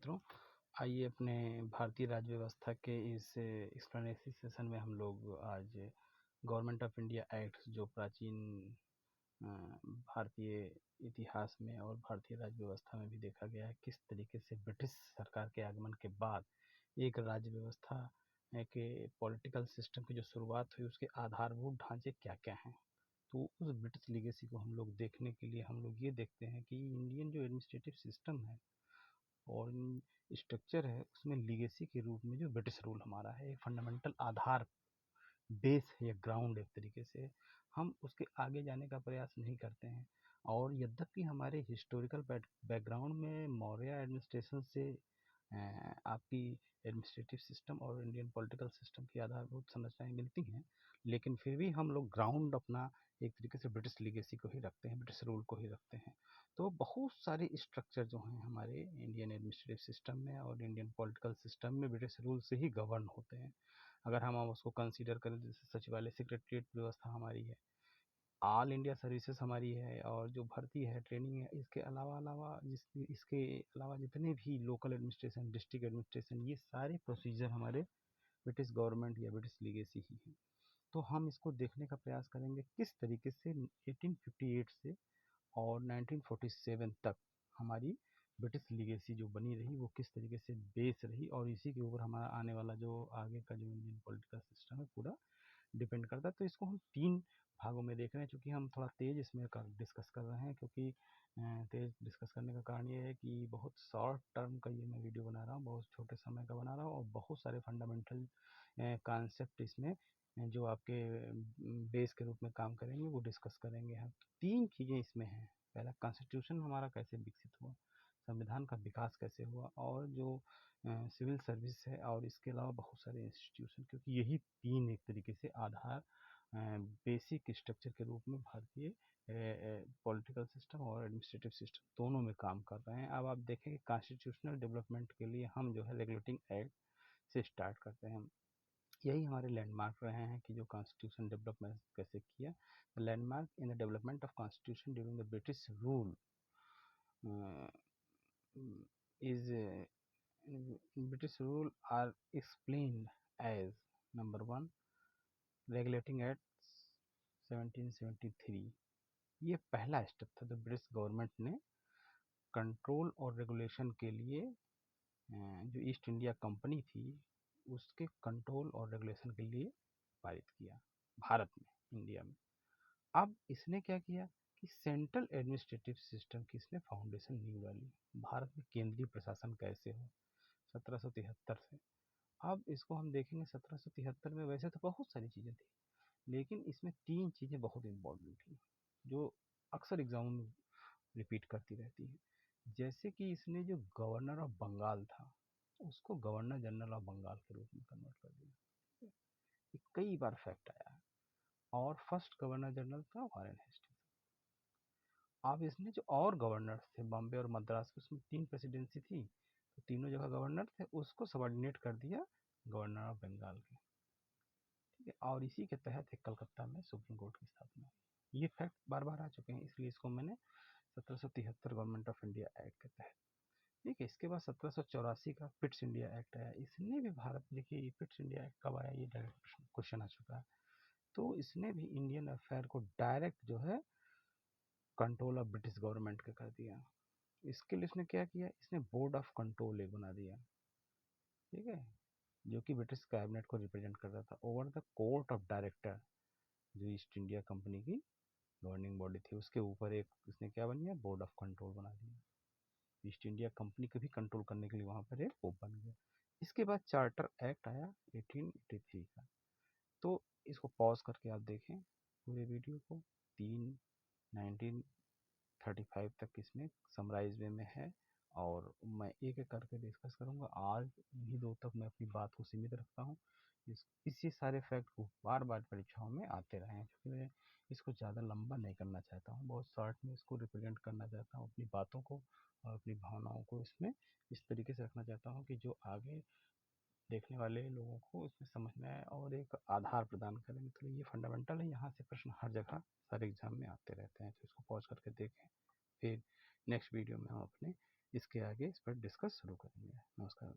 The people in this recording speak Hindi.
मित्रों, आइए अपने भारतीय राज्य व्यवस्था के इस एक्सप्लेनेटरी सेशन में हम लोग आज गवर्नमेंट ऑफ इंडिया एक्ट जो प्राचीन भारतीय इतिहास में और भारतीय राज्य व्यवस्था में भी देखा गया है, किस तरीके से ब्रिटिश सरकार के आगमन के बाद एक राज्य व्यवस्था के पॉलिटिकल सिस्टम की जो शुरुआत हुई उसके आधारभूत ढांचे क्या क्या हैं। तो उस ब्रिटिश लीगेसी को हम लोग देखने के लिए हम लोग ये देखते हैं कि इंडियन जो एडमिनिस्ट्रेटिव सिस्टम है और स्ट्रक्चर है उसमें लीगेसी के रूप में जो ब्रिटिश रूल हमारा है एक फंडामेंटल आधार बेस है या ग्राउंड एक तरीके से हम उसके आगे जाने का प्रयास नहीं करते हैं। और यद्यपि हमारे हिस्टोरिकल बैकग्राउंड में मौर्य एडमिनिस्ट्रेशन से आपकी एडमिनिस्ट्रेटिव सिस्टम और इंडियन पॉलिटिकल सिस्टम की आधारभूत संरचनाएं मिलती हैं, लेकिन फिर भी हम लोग ग्राउंड अपना एक तरीके से ब्रिटिश लीगेसी को ही रखते हैं, ब्रिटिश रूल को ही रखते हैं। तो बहुत सारे स्ट्रक्चर जो हैं हमारे इंडियन एडमिनिस्ट्रेटिव सिस्टम में और इंडियन पॉलिटिकल सिस्टम में ब्रिटिश रूल से ही गवर्न होते हैं। अगर हम उसको कंसीडर करें, जैसे सचिवालय सेक्रेटरीट व्यवस्था हमारी है, ऑल इंडिया सर्विसेज हमारी है, और जो भर्ती है, ट्रेनिंग है, इसके इसके अलावा जितने भी लोकल एडमिनिस्ट्रेशन, डिस्ट्रिक्ट एडमिनिस्ट्रेशन, ये सारे प्रोसीजर हमारे ब्रिटिश गवर्नमेंट या ब्रिटिश लीगेसी ही है। तो हम इसको देखने का प्रयास करेंगे किस तरीके से 1858 से और 1947 तक हमारी ब्रिटिश लीगेसी जो बनी रही वो किस तरीके से बेस रही, और इसी के ऊपर हमारा आने वाला जो आगे का जो इंडियन पॉलिटिकल सिस्टम है पूरा डिपेंड करता है। तो इसको हम 3 भागों में देख रहे हैं, चूँकि हम थोड़ा तेज़ इसमें डिस्कस कर रहे हैं, क्योंकि तेज़ डिस्कस करने का कारण ये है कि बहुत शॉर्ट टर्म का ये मैं वीडियो बना रहा हूँ, बहुत छोटे समय का बना रहा हूँ, और बहुत सारे फंडामेंटल कॉन्सेप्ट इसमें जो आपके बेस के रूप में काम करेंगे वो डिस्कस करेंगे हम। 3 चीज़ें इसमें हैं। पहला, कॉन्स्टिट्यूशन हमारा कैसे विकसित हुआ, संविधान का विकास कैसे हुआ, और जो सिविल सर्विस है, और इसके अलावा बहुत सारे इंस्टीट्यूशन, क्योंकि यही 3 एक तरीके से आधार बेसिक स्ट्रक्चर के रूप में भारतीय पॉलिटिकल सिस्टम और एडमिनिस्ट्रेटिव सिस्टम दोनों में काम कर रहे हैं। अब आप देखें कि कॉन्स्टिट्यूशनल डेवलपमेंट के लिए हम जो है रेगुलेटिंग एक्ट से स्टार्ट करते हैं। यही हमारे लैंडमार्क रहे हैं कि जो कॉन्स्टिट्यूशन डेवलपमेंट कैसे किया। Landmark in the development of constitution during the British rule is British rule are explained as number 1 regulating act 1773। ये पहला स्टेप था जो ब्रिटिश गवर्नमेंट ने कंट्रोल और रेगुलेशन के लिए जो ईस्ट इंडिया कंपनी थी उसके कंट्रोल और रेगुलेशन के लिए पारित किया भारत में, इंडिया में। अब इसने क्या किया कि सेंट्रल एडमिनिस्ट्रेटिव सिस्टम की इसने फाउंडेशन नींव डाली। भारत में केंद्रीय प्रशासन कैसे हो 1773 से। अब इसको हम देखेंगे 1773 में वैसे तो बहुत सारी चीज़ें थी, लेकिन इसमें 3 चीज़ें बहुत इम्पोर्टेंट थी जो अक्सर एग्जाम में रिपीट करती रहती है। जैसे कि इसने जो गवर्नर ऑफ बंगाल था उसको गवर्नर जनरल ऑफ बंगाल के रूप में कन्वर्ट कर दिया। ये कई बार फैक्ट आया है। और फर्स्ट गवर्नर जनरल था वारेन हेस्टिंग्स। अब इसने जो और गवर्नर थे बॉम्बे और मद्रास के, उसमें 3 प्रेसिडेंसी थी, तो तीनों जगह गवर्नर थे, उसको सबऑर्डिनेट कर दिया गवर्नर ऑफ बंगाल के। ठीक है, और इसी के तहत एक कलकत्ता में सुप्रीम कोर्ट की स्थापना हुई। ये फैक्ट बार बार आ चुके हैं, इसलिए इसको मैंने 1773 गवर्नमेंट ऑफ इंडिया एक्ट के तहत। ठीक है, इसके बाद 1784 का पिट्स इंडिया एक्ट आया। इसने भी भारत, देखिए पिट्स इंडिया एक्ट कब आया, ये डायरेक्ट क्वेश्चन आ चुका है। तो इसने भी इंडियन अफेयर को डायरेक्ट जो है कंट्रोल ऑफ ब्रिटिश गवर्नमेंट का कर दिया। इसके लिए इसने क्या किया, इसने बोर्ड ऑफ कंट्रोल एक बना दिया। ठीक है, जो कि ब्रिटिश कैबिनेट को रिप्रेजेंट करता था over the court of director, जो ईस्ट इंडिया कंपनी की गवर्निंग बॉडी थी उसके ऊपर एक इसने क्या बन गया, बोर्ड ऑफ कंट्रोल बना दिया। ईस्ट इंडिया कंपनी को भी कंट्रोल करने के लिए वहाँ पर एक वो बन गया। इसके बाद चार्टर एक्ट आया 1883 का। तो इसको पॉज करके आप देखें पूरे वीडियो को, 1935 तक इसमें समराइज वे में है, और मैं एक एक करके डिस्कस करूँगा। आज इन्हीं 2 तक मैं अपनी बात को सीमित रखता हूँ। इसी सारे फैक्ट को बार बार परीक्षाओं में आते रहे हैं, क्योंकि मैं इसको ज़्यादा लंबा नहीं करना चाहता हूँ, बहुत शॉर्ट में इसको रिप्रेजेंट करना चाहता हूँ, अपनी बातों को और अपनी भावनाओं को इसमें इस तरीके से रखना चाहता हूँ कि जो आगे देखने वाले लोगों को इसमें समझ में आए और एक आधार प्रदान करें। मतलब ये फंडामेंटल है, यहाँ से प्रश्न हर जगह सारे एग्जाम में आते रहते हैं। तो इसको पॉज करके देखें, फिर नेक्स्ट वीडियो में हम अपने इसके आगे इस पर डिस्कस शुरू करेंगे। नमस्कार।